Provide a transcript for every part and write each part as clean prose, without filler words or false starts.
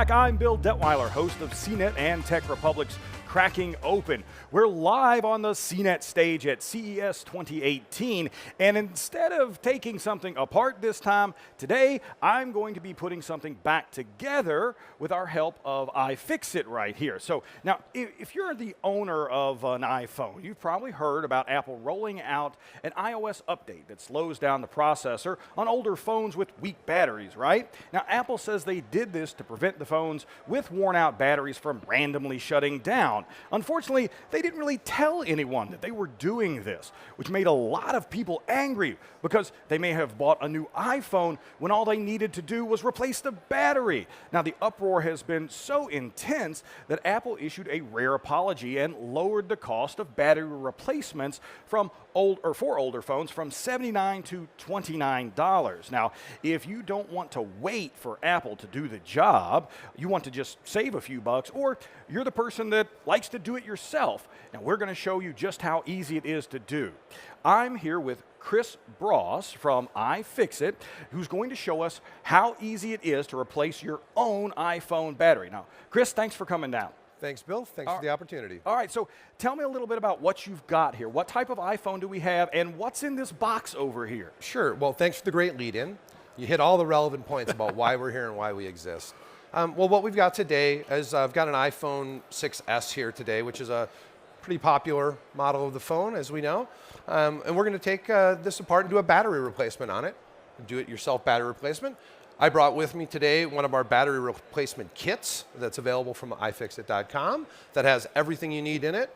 back. I'm Bill Detwiler, host of CNET and Tech Republic's Cracking Open. We're live on the CNET stage at CES 2018, and instead of taking something apart this time, today I'm going to be putting something back together with our help of iFixit right here. So now, if you're the owner of an iPhone, you've probably heard about Apple rolling out an iOS update that slows down the processor on older phones with weak batteries, right? Now, Apple says they did this to prevent the phones with worn-out batteries from randomly shutting down. Unfortunately, they didn't really tell anyone that they were doing this, which made a lot of people angry because they may have bought a new iPhone when all they needed to do was replace the battery. Now, the uproar has been so intense that Apple issued a rare apology and lowered the cost of battery replacements for older phones from $79 to $29. Now, if you don't want to wait for Apple to do the job, you want to just save a few bucks, or you're the person that likes to do it yourself, now we're going to show you just how easy it is to do. I'm here with Chris Bross from iFixit, who's going to show us how easy it is to replace your own iPhone battery. Now, Chris, thanks for coming down. Thanks, Bill. Thanks for the opportunity. All right, so tell me a little bit about what you've got here. What type of iPhone do we have, and what's in this box over here? Sure. Well, thanks for the great lead-in. You hit all the relevant points about why we're here and why we exist. Well, what we've got today is I've got an iPhone 6S here today, which is a pretty popular model of the phone, as we know. And we're going to take this apart and do a battery replacement on it. Do-it-yourself battery replacement. I brought with me today one of our battery replacement kits that's available from iFixit.com that has everything you need in it,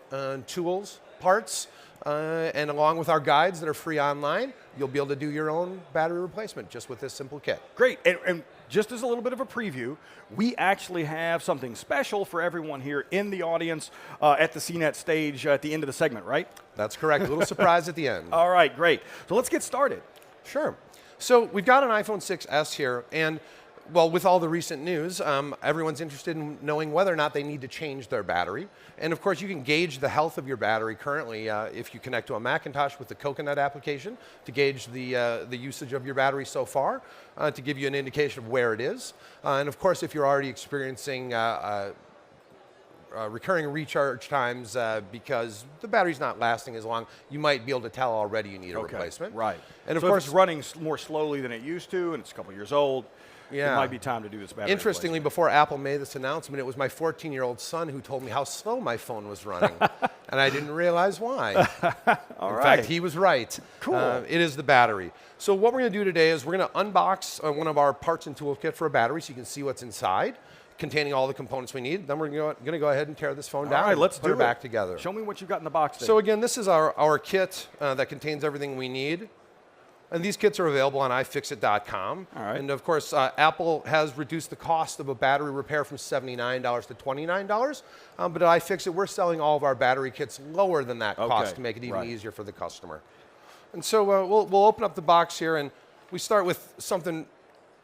tools, parts, and along with our guides that are free online, you'll be able to do your own battery replacement just with this simple kit. Great, and just as a little bit of a preview, we actually have something special for everyone here in the audience at the CNET stage at the end of the segment, right? That's correct, a little surprise at the end. All right, great. So let's get started. Sure. So we've got an iPhone 6S here, and well, with all the recent news, everyone's interested in knowing whether or not they need to change their battery. And of course, you can gauge the health of your battery currently if you connect to a Macintosh with the Coconut application to gauge the usage of your battery so far, to give you an indication of where it is. And of course, if you're already experiencing recurring recharge times because the battery's not lasting as long, you might be able to tell already you need a replacement. Right. And of so course, if it's running more slowly than it used to, and it's a couple years old, yeah, it might be time to do this battery Interestingly, before Apple made this announcement, it was my 14-year-old son who told me how slow my phone was running, and I didn't realize why. In fact, he was right. Cool. It is the battery. So what we're going to do today is we're going to unbox one of our parts and toolkit for a battery so you can see what's inside, containing all the components we need. Then we're going to go ahead and tear this phone down. All right, let's put it back together. Show me what you've got in the box there. So again, this is our kit that contains everything we need. And these kits are available on iFixit.com. All right. And of course, Apple has reduced the cost of a battery repair from $79 to $29. But at iFixit, we're selling all of our battery kits lower than that cost to make it even easier for the customer. And so we'll open up the box here, and we start with something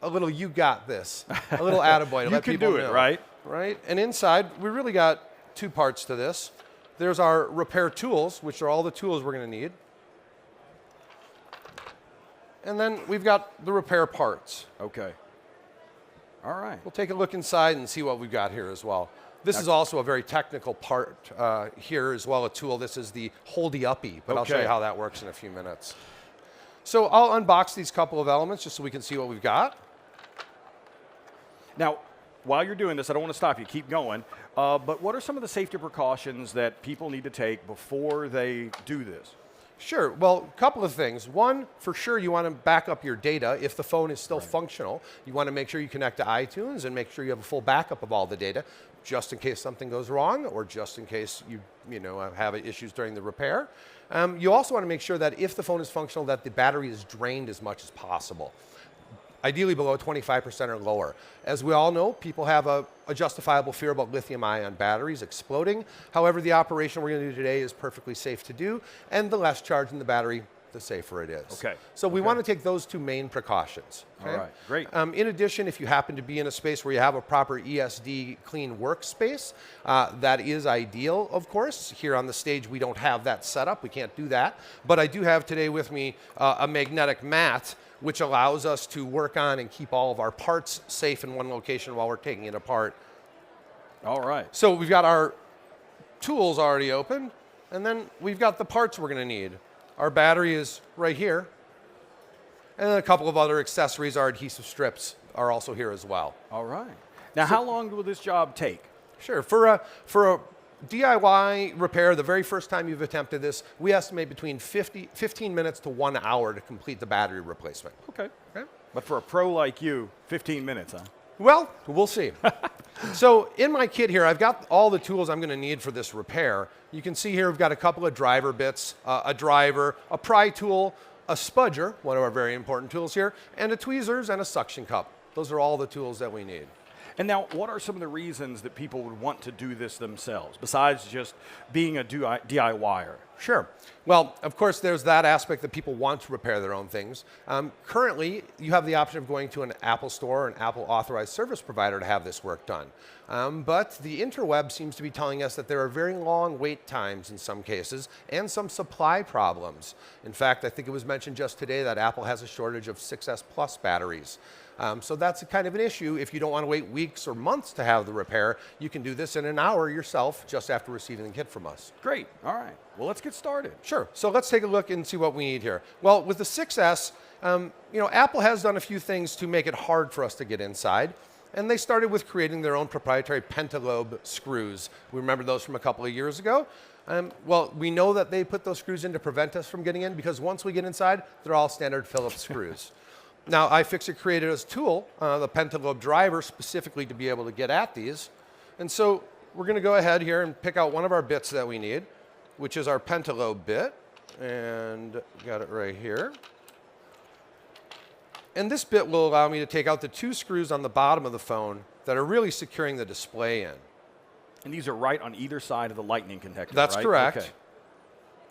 a little "you got this," a little attaboy to let people know. You can do it, right? Right. And inside, we really got two parts to this. There's our repair tools, which are all the tools we're going to need. And then we've got the repair parts. Okay. All right. We'll take a look inside and see what we've got here as well. This is also a very technical part here as well, a tool. This is the holdy-uppy, but I'll show you how that works in a few minutes. So I'll unbox these couple of elements just so we can see what we've got. Now, while you're doing this, I don't want to stop you. Keep going. But what are some of the safety precautions that people need to take before they do this? Sure. Well, a couple of things. One, for sure, you want to back up your data. If the phone is still functional, you want to make sure you connect to iTunes and make sure you have a full backup of all the data, just in case something goes wrong or just in case you have issues during the repair. You also want to make sure that if the phone is functional, that the battery is drained as much as possible. Ideally below 25% or lower. As we all know, people have a justifiable fear about lithium-ion batteries exploding. However, the operation we're going to do today is perfectly safe to do, and the less charge in the battery, the safer it is. Okay. So we want to take those two main precautions. Okay? All right, great. In addition, if you happen to be in a space where you have a proper ESD clean workspace, that is ideal, of course. Here on the stage, we don't have that set up. We can't do that. But I do have today with me a magnetic mat which allows us to work on and keep all of our parts safe in one location while we're taking it apart. All right. So we've got our tools already open, and then we've got the parts we're going to need. Our battery is right here, and then a couple of other accessories, our adhesive strips, are also here as well. All right. Now, how long will this job take? Sure. For a DIY repair, the very first time you've attempted this, we estimate between 15 minutes to 1 hour to complete the battery replacement. Okay. Okay? But for a pro like you, 15 minutes, huh? Well, we'll see. So in my kit here, I've got all the tools I'm going to need for this repair. You can see here we've got a couple of driver bits, a driver, a pry tool, a spudger, one of our very important tools here, and a tweezers and a suction cup. Those are all the tools that we need. And now, what are some of the reasons that people would want to do this themselves, besides just being a DIYer? Sure. Well, of course, there's that aspect that people want to repair their own things. Currently, you have the option of going to an Apple store or an Apple authorized service provider to have this work done. But the interweb seems to be telling us that there are very long wait times in some cases and some supply problems. In fact, I think it was mentioned just today that Apple has a shortage of 6S Plus batteries. So that's a kind of an issue. If you don't want to wait weeks or months to have the repair, you can do this in an hour yourself just after receiving the kit from us. Great. All right. Well, let's get started. Sure. So let's take a look and see what we need here. Well, with the 6S, Apple has done a few things to make it hard for us to get inside. And they started with creating their own proprietary pentalobe screws. We remember those from a couple of years ago. Well, we know that they put those screws in to prevent us from getting in because once we get inside, they're all standard Phillips screws. Now, iFixit created a tool, the pentalobe driver, specifically to be able to get at these. And so we're going to go ahead here and pick out one of our bits that we need, which is our pentalobe bit. And got it right here. And this bit will allow me to take out the two screws on the bottom of the phone that are really securing the display in. And these are right on either side of the lightning connector, That's right? correct. Okay.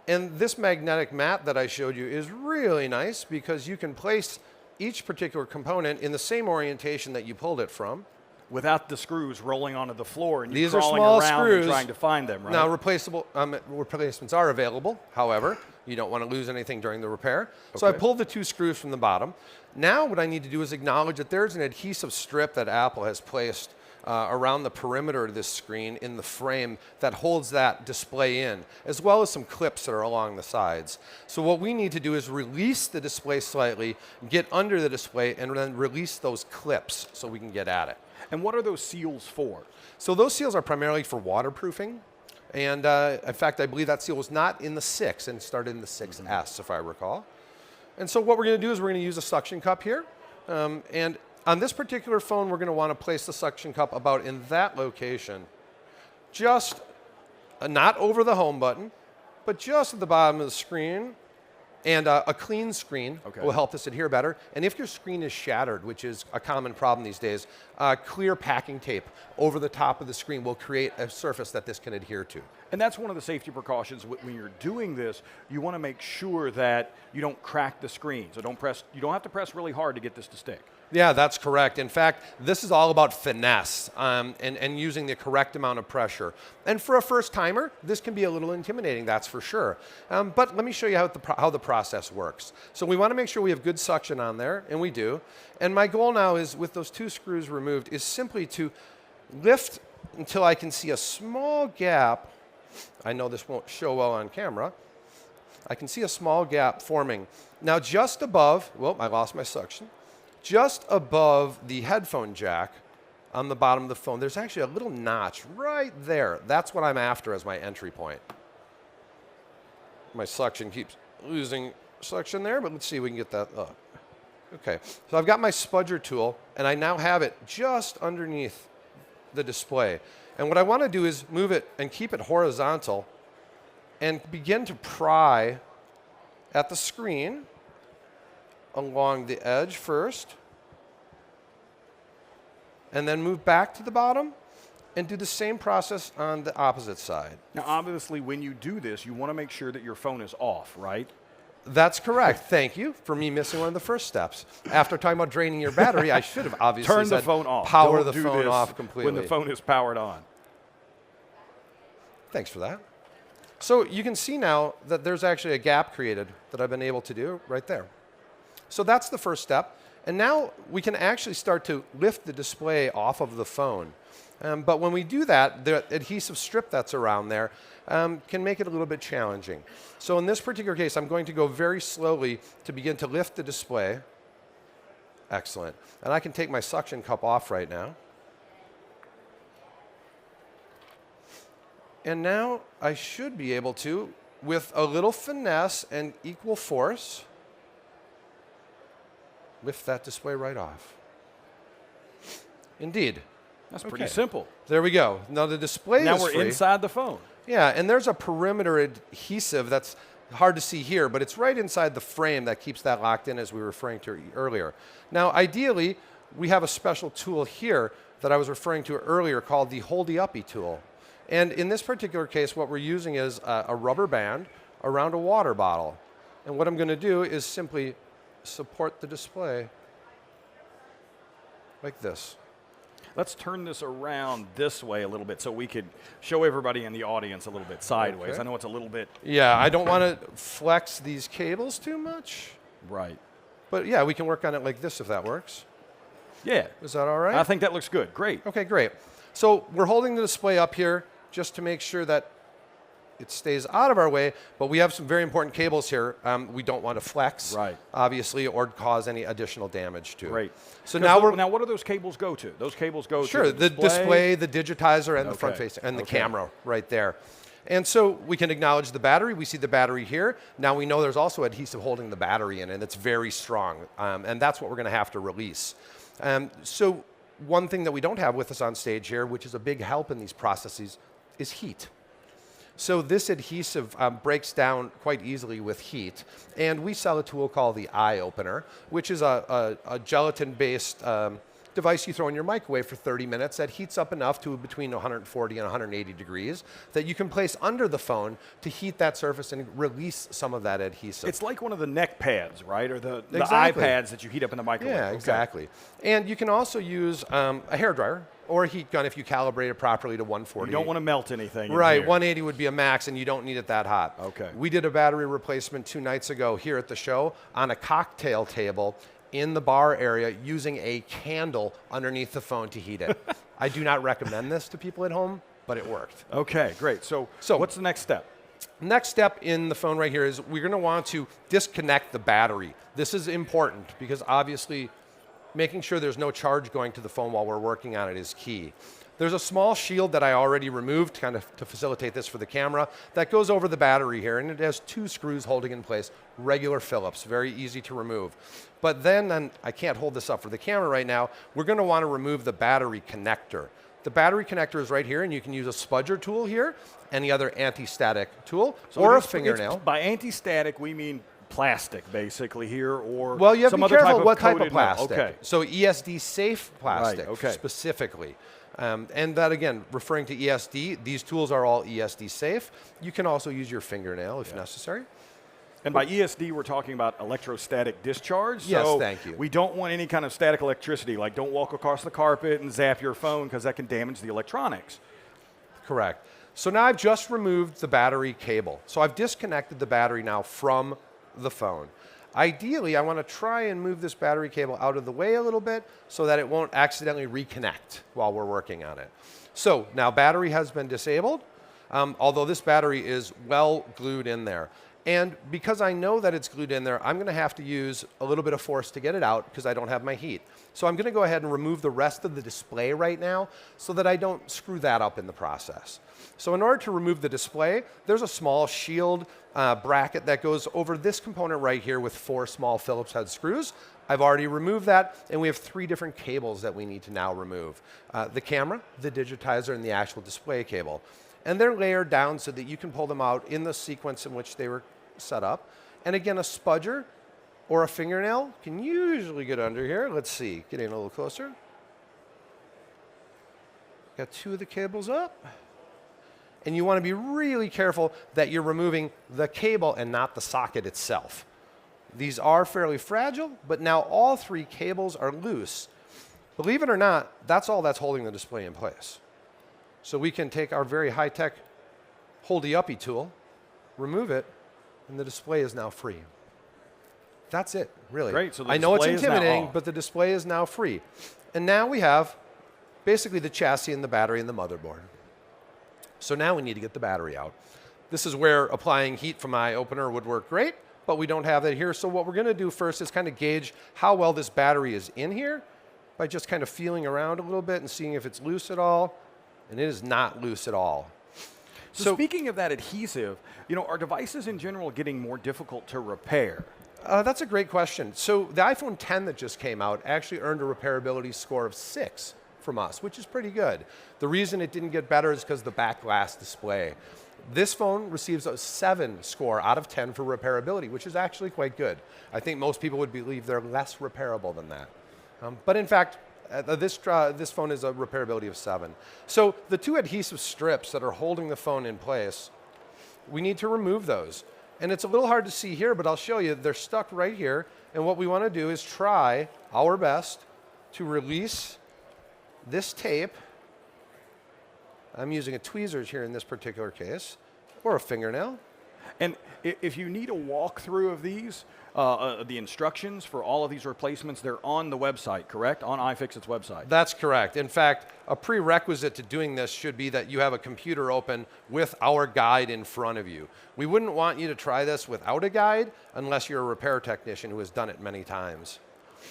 And this magnetic mat that I showed you is really nice because you can place each particular component in the same orientation that you pulled it from. Without the screws rolling onto the floor and you These are crawling small around screws. and trying to find them, right? Now, replacements are available. However, you don't want to lose anything during the repair. Okay. So I pulled the two screws from the bottom. Now what I need to do is acknowledge that there's an adhesive strip that Apple has placed around the perimeter of this screen in the frame that holds that display in, as well as some clips that are along the sides. So what we need to do is release the display slightly, get under the display, and then release those clips so we can get at it. And what are those seals for? So those seals are primarily for waterproofing. And in fact, I believe that seal was not in the 6 and started in the 6S, if I recall. And so what we're going to do is we're going to use a suction cup here. And on this particular phone, we're going to want to place the suction cup about in that location. Just not over the home button, but just at the bottom of the screen. And a clean screen will help this adhere better. And if your screen is shattered, which is a common problem these days, clear packing tape over the top of the screen will create a surface that this can adhere to. And that's one of the safety precautions when you're doing this. You want to make sure that you don't crack the screen. So you don't have to press really hard to get this to stick. Yeah, that's correct. In fact, this is all about finesse and using the correct amount of pressure. And for a first timer, this can be a little intimidating, that's for sure. But let me show you how the process works. So we want to make sure we have good suction on there, and we do. And my goal now is, with those two screws removed, is simply to lift until I can see a small gap. I know this won't show well on camera. I can see a small gap forming. Now just above, well, I lost my suction. Just above the headphone jack on the bottom of the phone, there's actually a little notch right there. That's what I'm after as my entry point. My suction keeps losing suction there, but let's see if we can get that up. Okay, so I've got my spudger tool, and I now have it just underneath the display. And what I want to do is move it and keep it horizontal and begin to pry at the screen along the edge first, and then move back to the bottom and do the same process on the opposite side. Now, obviously, when you do this, you want to make sure that your phone is off, right? That's correct. Thank you for me missing one of the first steps. After talking about draining your battery, I should have obviously Turn the said phone off. Power Don't the do phone this off completely. when the phone is powered on. Thanks for that. So you can see now that there's actually a gap created that I've been able to do right there. So that's the first step. And now we can actually start to lift the display off of the phone. But when we do that, the adhesive strip that's around there can make it a little bit challenging. So in this particular case, I'm going to go very slowly to begin to lift the display. Excellent. And I can take my suction cup off right now. And now I should be able to, with a little finesse and equal force, lift that display right off. Indeed. That's pretty simple. There we go. Now the display now is we're free. inside the phone. Yeah, and there's a perimeter adhesive that's hard to see here, but it's right inside the frame that keeps that locked in, as we were referring to earlier. Now, ideally, we have a special tool here that I was referring to earlier called the holdy-uppy tool. And in this particular case, what we're using is a rubber band around a water bottle. And what I'm going to do is simply support the display like this. Let's turn this around this way a little bit so we could show everybody in the audience a little bit sideways. Okay. I know it's a little bit... Yeah, I don't want to flex these cables too much. Right. But yeah, we can work on it like this if that works. Yeah. Is that all right? I think that looks good. Great. Okay, great. So we're holding the display up here just to make sure that it stays out of our way, but we have some very important cables here. We don't want to flex, right, obviously, or cause any additional damage to. Great. So now now what do those cables go to? Those cables go to the display, the digitizer, and the front face, and the camera right there. And so we can acknowledge the battery. We see the battery here. Now we know there's also adhesive holding the battery in, and it's very strong. And that's what we're going to have to release. So one thing that we don't have with us on stage here, which is a big help in these processes, is heat. So this adhesive breaks down quite easily with heat. And we sell a tool called the eye opener, which is a gelatin-based device you throw in your microwave for 30 minutes that heats up enough to between 140 and 180 degrees that you can place under the phone to heat that surface and release some of that adhesive. It's like one of the neck pads, right? Or the Exactly. iPads that you heat up in the microwave. Yeah, exactly. And you can also use a hairdryer or a heat gun if you calibrate it properly to 140. You don't want to melt anything. Right, in here. 180 would be a max, and you don't need it that hot. Okay. We did a battery replacement 2 nights ago here at the show on a cocktail table in the bar area using a candle underneath the phone to heat it. I do not recommend this to people at home, but it worked. Okay, great. So what's the next step? Next step in the phone right here is we're going to want to disconnect the battery. This is important because obviously making sure there's no charge going to the phone while we're working on it is key. There's a small shield that I already removed kind of to facilitate this for the camera that goes over the battery here, and it has 2 screws holding in place, regular Phillips, very easy to remove. But then I can't hold this up for the camera right now, we're going to want to remove the battery connector. The battery connector is right here, and you can use a spudger tool here, any other anti-static tool, or a fingernail. By anti-static, we mean plastic, basically, here, or well, you have some to be other careful type of what type of coated metal. plastic. Okay. So ESD-safe plastic, right, okay. specifically. And that, again, referring to ESD, these tools are all ESD-safe. You can also use your fingernail if necessary. And by ESD, we're talking about electrostatic discharge. Yes, so thank you. We don't want any kind of static electricity, like don't walk across the carpet and zap your phone because that can damage the electronics. Correct. So now I've just removed the battery cable. So I've disconnected the battery now from the phone. Ideally, I want to try and move this battery cable out of the way a little bit so that it won't accidentally reconnect while we're working on it. So now battery has been disabled, although this battery is well glued in there. And because I know that it's glued in there, I'm going to have to use a little bit of force to get it out because I don't have my heat. So I'm going to go ahead and remove the rest of the display right now so that I don't screw that up in the process. So in order to remove the display, there's a small shield bracket that goes over this component right here with 4 small Phillips head screws. I've already removed that, and we have 3 different cables that we need to now remove. The camera, the digitizer, and the actual display cable. And they're layered down so that you can pull them out in the sequence in which they were set up. And again, a spudger or a fingernail can usually get under here. Let's see, getting a little closer. Got 2 of the cables up. And you want to be really careful that you're removing the cable and not the socket itself. These are fairly fragile, but now all 3 cables are loose. Believe it or not, that's all that's holding the display in place. So we can take our very high-tech holdy-uppy tool, remove it, and the display is now free. That's it, really. Great, so the I know it's display is now intimidating, off. but the display is now free. And now we have basically the chassis and the battery and the motherboard. So now we need to get the battery out. This is where applying heat from my eye opener would work great, but we don't have that here. So what we're going to do first is kind of gauge how well this battery is in here by just kind of feeling around a little bit and seeing if it's loose at all. And it is not loose at all. So speaking of that adhesive, are devices in general getting more difficult to repair? That's a great question. So the iPhone 10 that just came out actually earned a repairability score of 6 from us, which is pretty good. The reason it didn't get better is because the back glass display. This phone receives a 7 score out of 10 for repairability, which is actually quite good. I think most people would believe they're less repairable than that. But in fact, this phone is a repairability of 7. So the 2 adhesive strips that are holding the phone in place, we need to remove those. And it's a little hard to see here, but I'll show you. They're stuck right here. And what we want to do is try our best to release this tape. I'm using a tweezers here in this particular case, or a fingernail. And if you need a walkthrough of these, the instructions for all of these replacements, they're on the website, correct? On iFixit's website. That's correct. In fact, a prerequisite to doing this should be that you have a computer open with our guide in front of you. We wouldn't want you to try this without a guide unless you're a repair technician who has done it many times.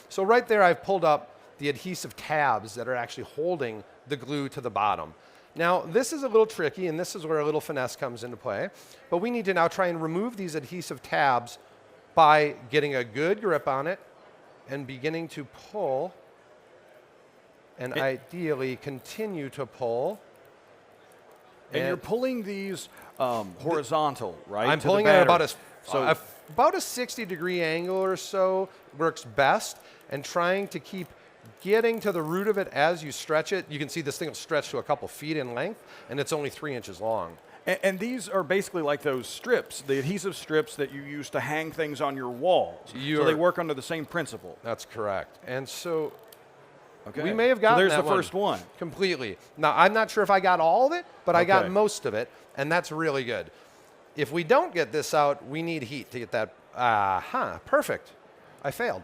So right there, I've pulled up the adhesive tabs that are actually holding the glue to the bottom. Now, this is a little tricky, and this is where a little finesse comes into play. But we need to now try and remove these adhesive tabs by getting a good grip on it and beginning to pull, and ideally continue to pull. And you're pulling these horizontal, right? I'm pulling at about a 60-degree angle or so works best, and trying to keep getting to the root of it as you stretch it. You can see this thing will stretch to a couple feet in length, and it's only 3 inches long. And these are basically like those strips, the adhesive strips that you use to hang things on your walls. So they work under the same principle. That's correct. And so we may have gotten there's that the first one. Completely. Now, I'm not sure if I got all of it, but I got most of it, and that's really good. If we don't get this out, we need heat to get that. Perfect. I failed.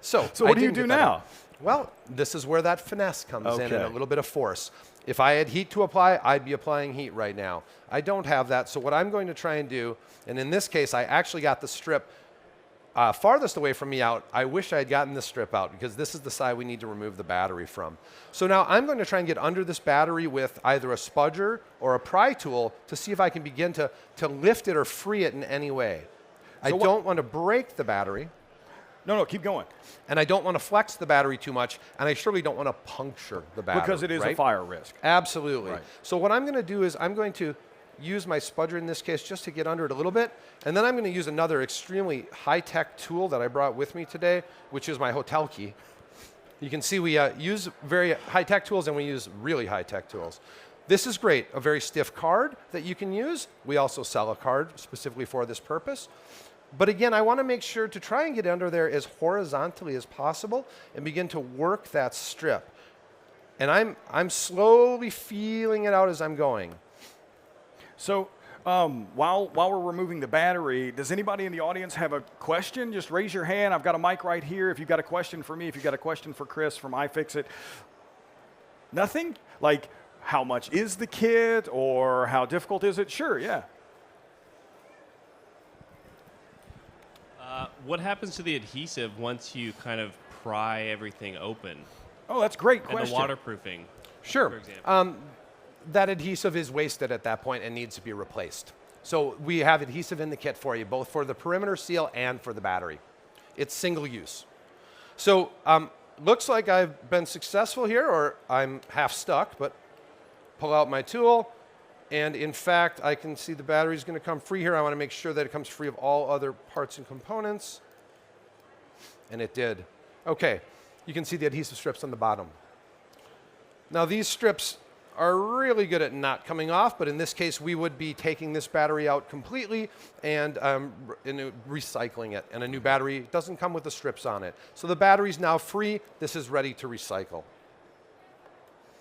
So what do you do now? Well, this is where that finesse comes in and a little bit of force. If I had heat to apply, I'd be applying heat right now. I don't have that, so what I'm going to try and do, and in this case, I actually got the strip farthest away from me out. I wish I had gotten this strip out because this is the side we need to remove the battery from. So now I'm going to try and get under this battery with either a spudger or a pry tool to see if I can begin to lift it or free it in any way. I don't want to break the battery. No, keep going. And I don't want to flex the battery too much, and I surely don't want to puncture the battery. Because it is a fire risk. Absolutely. Right. So what I'm going to do is I'm going to use my spudger in this case just to get under it a little bit, and then I'm going to use another extremely high-tech tool that I brought with me today, which is my hotel key. You can see we use very high-tech tools, and we use really high-tech tools. This is great, a very stiff card that you can use. We also sell a card specifically for this purpose. But again, I want to make sure to try and get under there as horizontally as possible and begin to work that strip. And I'm slowly feeling it out as I'm going. So while we're removing the battery, does anybody in the audience have a question? Just raise your hand. I've got a mic right here. If you've got a question for me, if you've got a question for Chris from iFixit. Nothing? Like, how much is the kit or how difficult is it? Sure, yeah. What happens to the adhesive once you kind of pry everything open? Oh, that's a great question. And the waterproofing, sure. for example. That adhesive is wasted at that point and needs to be replaced. So we have adhesive in the kit for you, both for the perimeter seal and for the battery. It's single use. So looks like I've been successful here, or I'm half stuck, but pull out my tool. And in fact, I can see the battery is going to come free here. I want to make sure that it comes free of all other parts and components. And it did. Okay, you can see the adhesive strips on the bottom. Now these strips are really good at not coming off, but in this case, we would be taking this battery out completely and recycling it. And a new battery doesn't come with the strips on it. So the battery's now free. This is ready to recycle.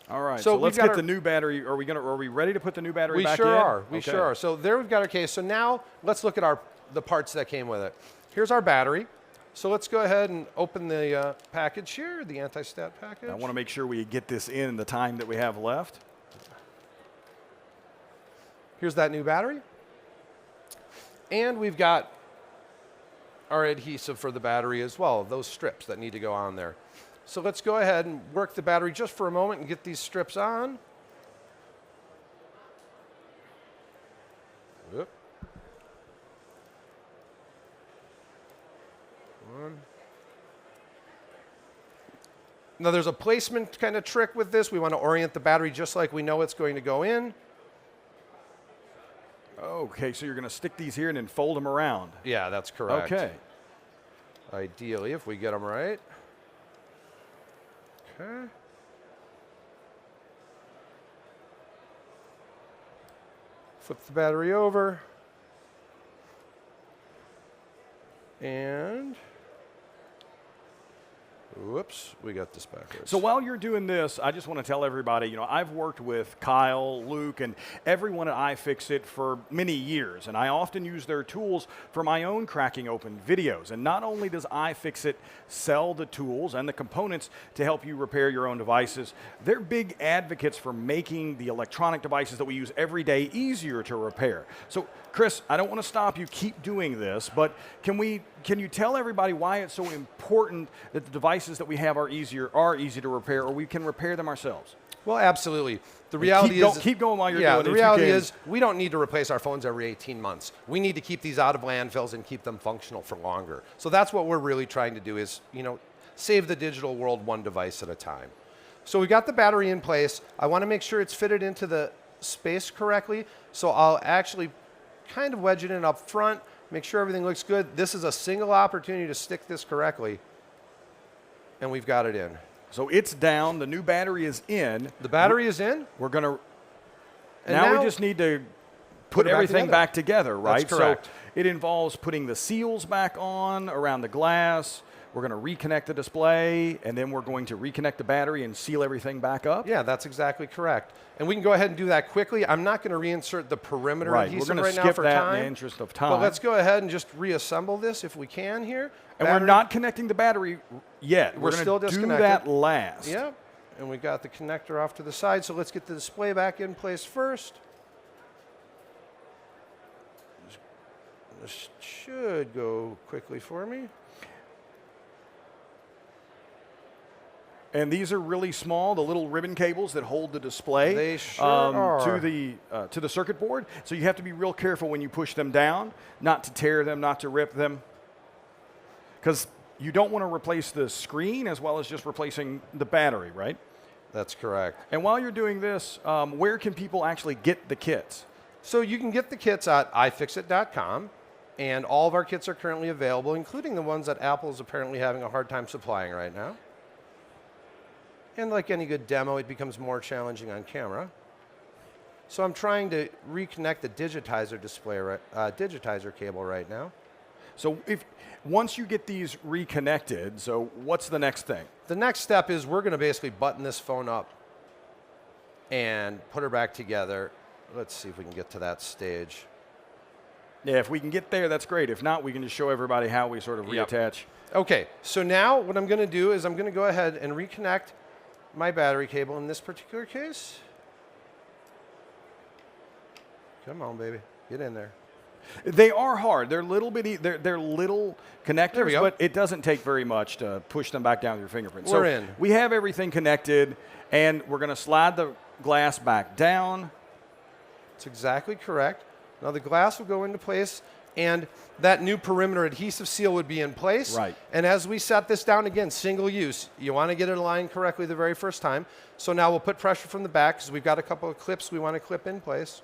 All right, so let's get the new battery. Are we ready to put the new battery back in? We sure are. So there we've got our case. So now let's look at the parts that came with it. here's our battery. So let's go ahead and open the package here, the anti-stat package. I want to make sure we get this in the time that we have left. Here's that new battery. And we've got our adhesive for the battery as well, those strips that need to go on there. So let's go ahead and work the battery just for a moment and get these strips on. Whoop. One. Now there's a placement kind of trick with this. We want to orient the battery just like we know it's going to go in. Okay, so you're going to stick these here and then fold them around. Yeah, that's correct. Okay. Ideally, if we get them right. Okay. Flip the battery over. And whoops, we got this backwards. So while you're doing this, I just want to tell everybody, you know, I've worked with Kyle, Luke, and everyone at iFixit for many years, and I often use their tools for my own cracking open videos. And not only does iFixit sell the tools and the components to help you repair your own devices, they're big advocates for making the electronic devices that we use every day easier to repair. So Chris, I don't want to stop you, keep doing this, but can you tell everybody why it's so important that the devices that we have are easy to repair, or we can repair them ourselves? Well, absolutely. The reality is... Keep going while you're doing it. The reality is we don't need to replace our phones every 18 months. We need to keep these out of landfills and keep them functional for longer. So that's what we're really trying to do is, you know, save the digital world one device at a time. So we got the battery in place. I want to make sure it's fitted into the space correctly. So I'll actually kind of wedge it in up front, make sure everything looks good. This is a single opportunity to stick this correctly, and we've got it in. So it's down, the new battery is in. The battery is in. We're going to, now we just need to put everything back together, right? That's correct. So it involves putting the seals back on around the glass. We're going to reconnect the display, and then we're going to reconnect the battery and seal everything back up? Yeah, that's exactly correct. And we can go ahead and do that quickly. I'm not going to reinsert the perimeter adhesive right now for time. We're going to skip that in the interest of time. But let's go ahead and just reassemble this if we can here. And we're not connecting the battery yet. We're still going to disconnected. do that last. Yep. And we got the connector off to the side, so let's get the display back in place first. This should go quickly for me. And these are really small, the little ribbon cables that hold the display they sure are. to the circuit board. So you have to be real careful when you push them down, not to tear them, not to rip them. Because you don't want to replace the screen as well as just replacing the battery, right? That's correct. And while you're doing this, where can people actually get the kits? So you can get the kits at iFixit.com. And all of our kits are currently available, including the ones that Apple is apparently having a hard time supplying right now. And like any good demo, it becomes more challenging on camera. So I'm trying to reconnect the digitizer display, digitizer cable right now. So once you get these reconnected, so what's the next thing? The next step is we're going to basically button this phone up and put her back together. Let's see if we can get to that stage. Yeah, if we can get there, that's great. If not, we can just show everybody how we sort of reattach. Okay, so now what I'm going to do is I'm going to go ahead and reconnect my battery cable in this particular case. Come on, baby. Get in there. They are hard. They're little bitty. They're little connectors, but it doesn't take very much to push them back down with your fingerprint. We're in. We have everything connected, and we're going to slide the glass back down. That's exactly correct. Now the glass will go into place, and that new perimeter adhesive seal would be in place. Right. And as we set this down, again, single use, you want to get it aligned correctly the very first time. So now we'll put pressure from the back, because we've got a couple of clips we want to clip in place.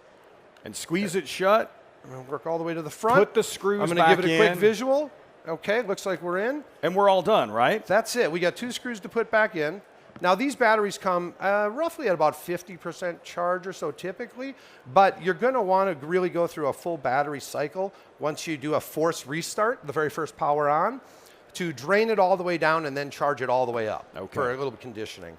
And squeeze it shut. I'm going to work all the way to the front. Put the screws back in. I'm going to give it a quick visual. Okay, looks like we're in. And we're all done, right? That's it. We got 2 screws to put back in. Now, these batteries come roughly at about 50% charge or so typically, but you're going to want to really go through a full battery cycle once you do a forced restart, the very first power on, to drain it all the way down and then charge it all the way up for a little conditioning.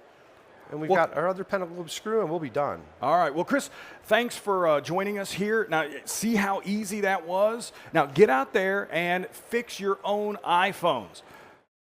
and we've Well, got our other pentalobe screw, and we'll be done. all right. Well, Chris, thanks for joining us here. Now, see how easy that was? Now, get out there and fix your own iPhones.